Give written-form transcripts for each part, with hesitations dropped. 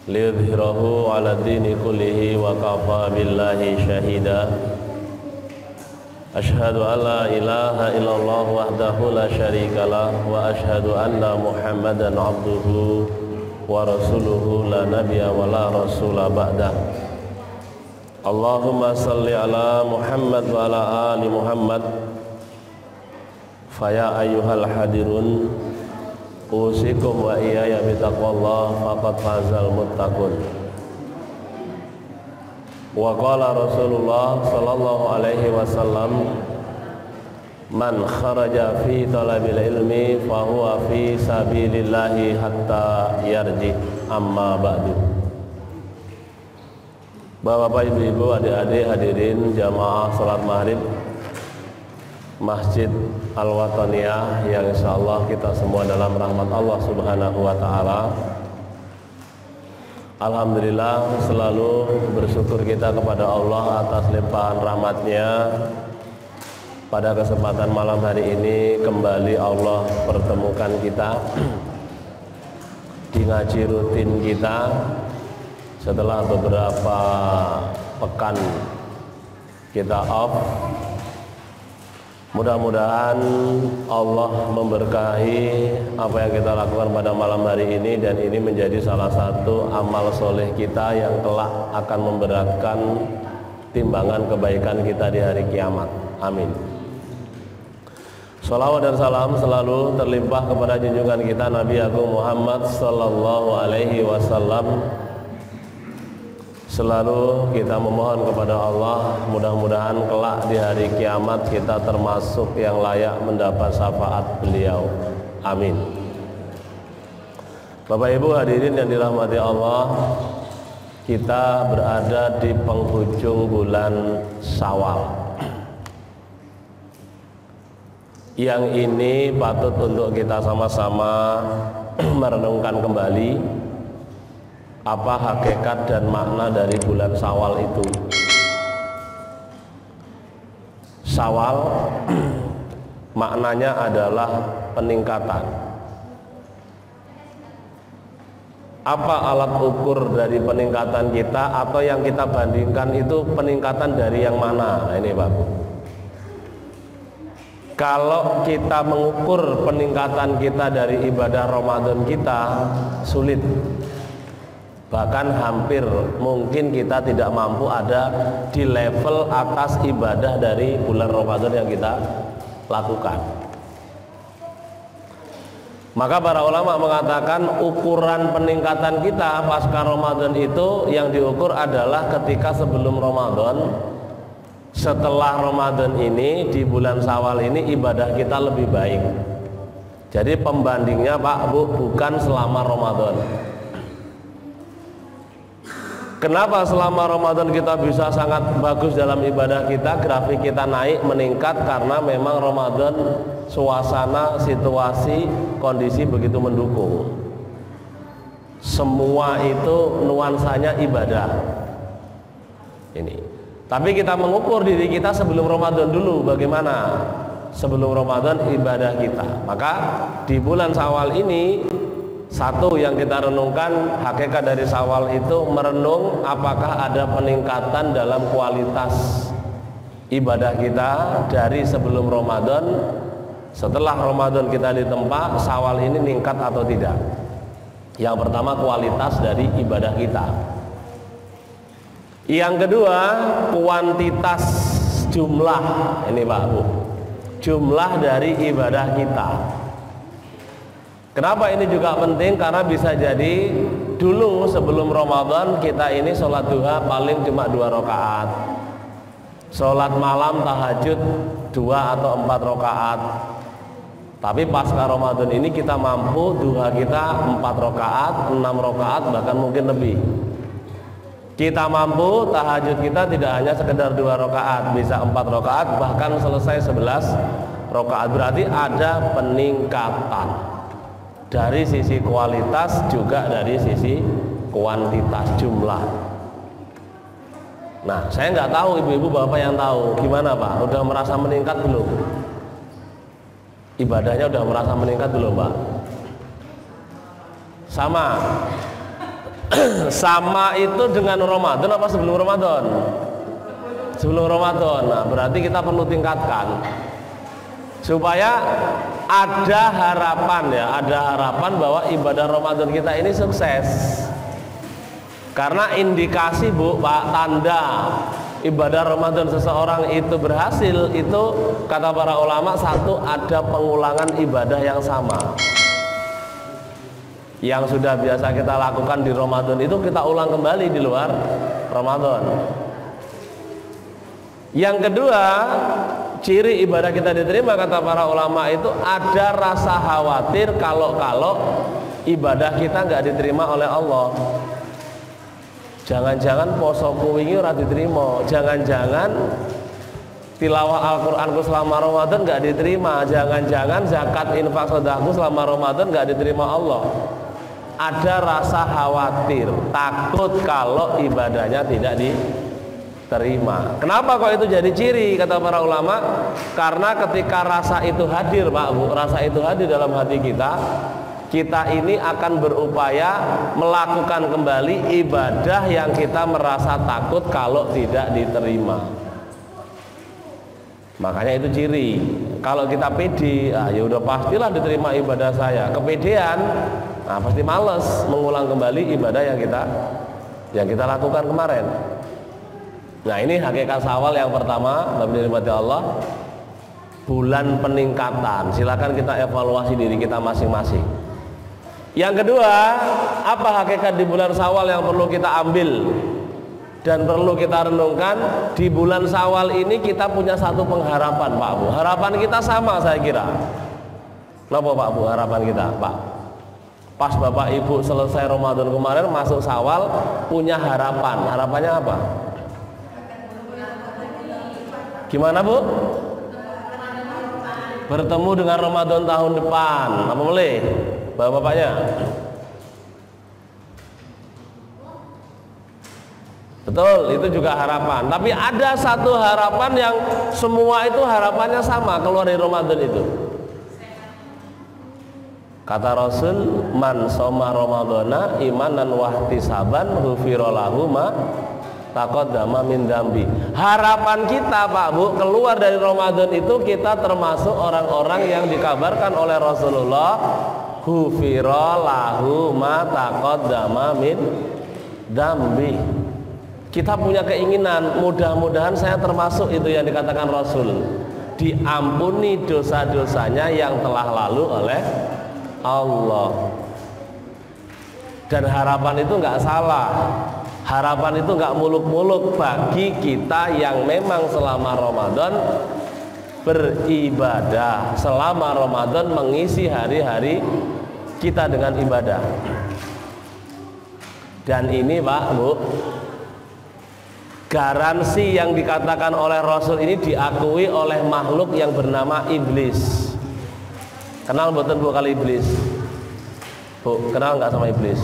liyudhhirahu 'ala dini kullihi wa kafa billahi syahida. Asyhadu an la ilaha illallah wahdahu la syarikalah wa asyhadu anna Muhammadan abduhu wa rasuluhu la nabiyya wa la rasula ba'dah. Allahumma salli ala Muhammad wa ala ali Muhammad. Faya ayyuhal hadirun, usikum wa iyaya bitaqwallah faqad fazal muttaqun. Wa qala Rasulullah sallallahu alaihi wasallam, man kharaja fi talabil ilmi fa huwa fi sabilillahi hatta yarji, amma ba'du. Bapak, ibu-ibu, adik-adik hadirin jamaah salat maghrib Masjid Al-Wataniyah yang insyaallah kita semua dalam rahmat Allah subhanahu wa ta'ala. Alhamdulillah, selalu bersyukur kita kepada Allah atas limpahan rahmatnya. Pada kesempatan malam hari ini kembali Allah pertemukan kita di ngaji rutin kita setelah beberapa pekan kita off. Mudah-mudahan Allah memberkahi apa yang kita lakukan pada malam hari ini, dan ini menjadi salah satu amal soleh kita yang kelak akan memberatkan timbangan kebaikan kita di hari kiamat. Amin. Shalawat dan salam selalu terlimpah kepada junjungan kita Nabi Agung Muhammad sallallahu alaihi wasallam. Selalu kita memohon kepada Allah, mudah-mudahan kelak di hari kiamat kita termasuk yang layak mendapat syafaat beliau. Amin. Bapak Ibu hadirin yang dirahmati Allah, kita berada di penghujung bulan Syawal. Yang ini patut untuk kita sama-sama merenungkan kembali apa hakikat dan makna dari bulan Syawal itu. Syawal maknanya adalah peningkatan. Apa alat ukur dari peningkatan kita, atau yang kita bandingkan itu peningkatan dari yang mana? Nah, ini Pak Bu. Kalau kita mengukur peningkatan kita dari ibadah Ramadan kita, sulit. Bahkan hampir mungkin kita tidak mampu ada di level atas ibadah dari bulan Ramadan yang kita lakukan. Maka para ulama mengatakan ukuran peningkatan kita pasca Ramadan itu yang diukur adalah ketika sebelum Ramadan. Setelah Ramadan ini, di bulan Syawal ini ibadah kita lebih baik. Jadi pembandingnya Pak Bu bukan selama Ramadan. Kenapa selama Ramadan kita bisa sangat bagus dalam ibadah kita, grafik kita naik, meningkat? Karena memang Ramadan suasana, situasi, kondisi begitu mendukung. Semua itu nuansanya ibadah. Ini. Tapi kita mengukur diri kita sebelum Ramadan dulu, bagaimana? Sebelum Ramadan ibadah kita. Maka di bulan Syawal ini, satu yang kita renungkan, hakikat dari Syawal itu merenung apakah ada peningkatan dalam kualitas ibadah kita dari sebelum Ramadan. Setelah Ramadan kita ditempa, Syawal ini meningkat atau tidak. Yang pertama, kualitas dari ibadah kita. Yang kedua, kuantitas jumlah. Ini Pak Bu, jumlah dari ibadah kita. Kenapa ini juga penting? Karena bisa jadi dulu sebelum Ramadan kita ini sholat duha paling cuma 2 rakaat, sholat malam tahajud 2 atau 4 rakaat. Tapi pasca Ramadan ini kita mampu duha kita 4 rakaat, 6 rakaat, bahkan mungkin lebih. Kita mampu tahajud kita tidak hanya sekedar 2 rakaat, bisa 4 rakaat, bahkan selesai 11 rakaat. Berarti ada peningkatan dari sisi kualitas juga dari sisi kuantitas jumlah. Nah, saya nggak tahu ibu-ibu bapak yang tahu gimana Pak, udah merasa meningkat belum? Ibadahnya udah merasa meningkat belum Pak? Sama, sama itu dengan Ramadan apa sebelum Ramadan? Sebelum Ramadan. Nah, berarti kita perlu tingkatkan supaya ada harapan ya, ada harapan bahwa ibadah Ramadan kita ini sukses. Karena indikasi Bu, Pak, tanda ibadah Ramadan seseorang itu berhasil itu kata para ulama, satu, ada pengulangan ibadah yang sama. Yang sudah biasa kita lakukan di Ramadan itu kita ulang kembali di luar Ramadan. Yang kedua, ciri ibadah kita diterima kata para ulama itu ada rasa khawatir kalau ibadah kita nggak diterima oleh Allah. Jangan-jangan poso kuwingi ora diterima, jangan-jangan tilawah Al-Qur'anku selama Ramadan nggak diterima, jangan-jangan zakat infak sedekahku selama Ramadan nggak diterima Allah. Ada rasa khawatir, takut kalau ibadahnya tidak diterima. Kenapa kok itu jadi ciri kata para ulama? Karena ketika rasa itu hadir Pak Bu, rasa itu hadir dalam hati kita, kita ini akan berupaya melakukan kembali ibadah yang kita merasa takut kalau tidak diterima. Makanya itu ciri. Kalau kita pede, ya udah pastilah diterima ibadah saya. Kepedean, nah pasti males mengulang kembali ibadah yang kita lakukan kemarin. Nah, ini hakikat Syawal yang pertama, Bapak dirahmati Allah. Bulan peningkatan. Silakan kita evaluasi diri kita masing-masing. Yang kedua, apa hakikat di bulan Syawal yang perlu kita ambil dan perlu kita renungkan? Di bulan Syawal ini kita punya satu pengharapan Pak Bu. Harapan kita sama saya kira. Kenapa Pak Bu harapan kita Pak? Pas Bapak Ibu selesai Ramadan kemarin masuk Syawal punya harapan. Harapannya apa? Gimana Bu? Bertemu dengan Ramadan tahun depan. Apa boleh? Bapak-bapaknya? Betul, itu juga harapan. Tapi ada satu harapan yang semua itu harapannya sama keluar dari Ramadan itu. Kata Rasul, man soma Ramadana imanan wahtisaban ghufira lahu ma taqaddama min dambi. Harapan kita Pak Bu, keluar dari Ramadan itu kita termasuk orang-orang yang dikabarkan oleh Rasulullah ghufira lahu ma taqaddama min dambi. Kita punya keinginan, mudah-mudahan saya termasuk itu yang dikatakan Rasul, diampuni dosa-dosanya yang telah lalu oleh Allah. Dan harapan itu nggak salah. Harapan itu nggak muluk-muluk bagi kita yang memang selama Ramadan beribadah, selama Ramadan mengisi hari-hari kita dengan ibadah. Dan ini Pak Bu, garansi yang dikatakan oleh Rasul ini diakui oleh makhluk yang bernama iblis. Kenal mboten Bu kali iblis? Bu, kenal nggak sama iblis?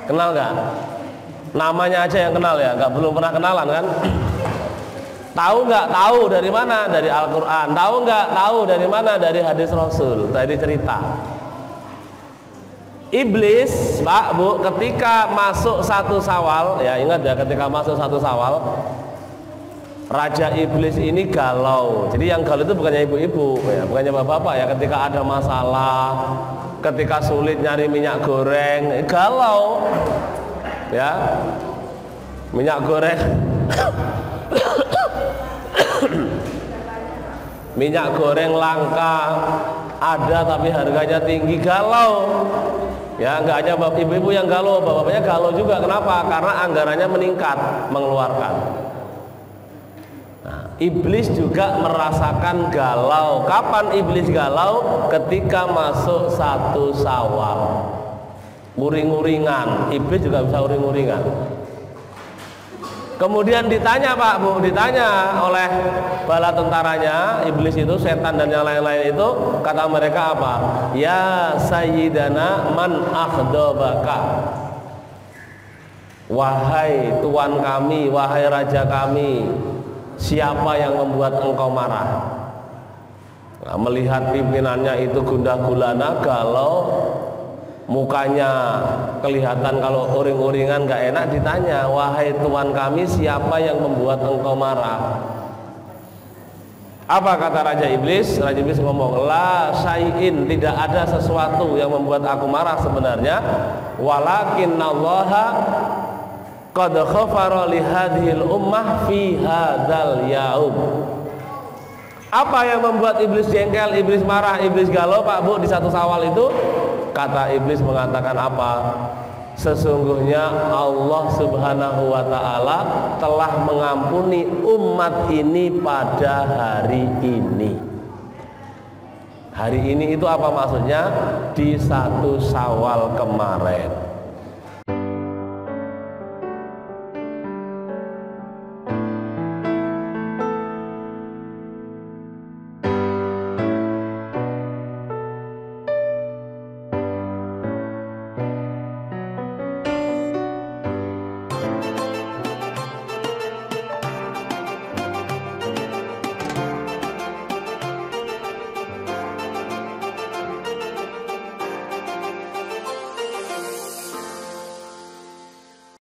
Kenal nggak? Namanya aja yang kenal ya, nggak belum pernah kenalan kan? Tahu nggak? Tahu dari mana? Dari Al-Quran. Tahu nggak? Tahu dari mana? Dari hadis Rasul, dari cerita. Iblis, Pak Bu, ketika masuk satu Syawal, ya ingat ya, ketika masuk satu Syawal, Raja Iblis ini galau. Jadi yang galau itu bukannya ibu-ibu, ya, bukannya bapak-bapak ya. Ketika ada masalah, ketika sulit nyari minyak goreng, galau. Ya, minyak goreng minyak goreng langka, ada tapi harganya tinggi, galau. Ya, nggak hanya ibu-ibu yang galau, bapak-bapaknya galau juga. Kenapa? Karena anggarannya meningkat, mengeluarkan. Nah, iblis juga merasakan galau. Kapan iblis galau? Ketika masuk satu Syawal. Uring-uringan, iblis juga bisa uring-uringan. Kemudian ditanya Pak Bu, ditanya oleh bala tentaranya, iblis itu, setan dan yang lain-lain itu, kata mereka apa? Ya Sayyidana man akhdabaka. Wahai Tuan kami, wahai Raja kami, siapa yang membuat engkau marah? Nah, melihat pimpinannya itu gundah gulana, galau, mukanya kelihatan kalau uring-uringan gak enak, ditanya, wahai Tuhan kami, siapa yang membuat engkau marah? Apa kata Raja Iblis? Raja Iblis ngomong, la syai'in, tidak ada sesuatu yang membuat aku marah sebenarnya, walakinnallaha qad khafara li hadhil ummah fi hadzal yaum. Apa yang membuat Iblis jengkel, Iblis marah, Iblis galau Pak Bu di 1 Syawal itu? Kata Iblis mengatakan apa? Sesungguhnya Allah Subhanahu wa ta'ala telah mengampuni umat ini pada hari ini. Hari ini itu apa maksudnya? Di 1 Syawal kemarin.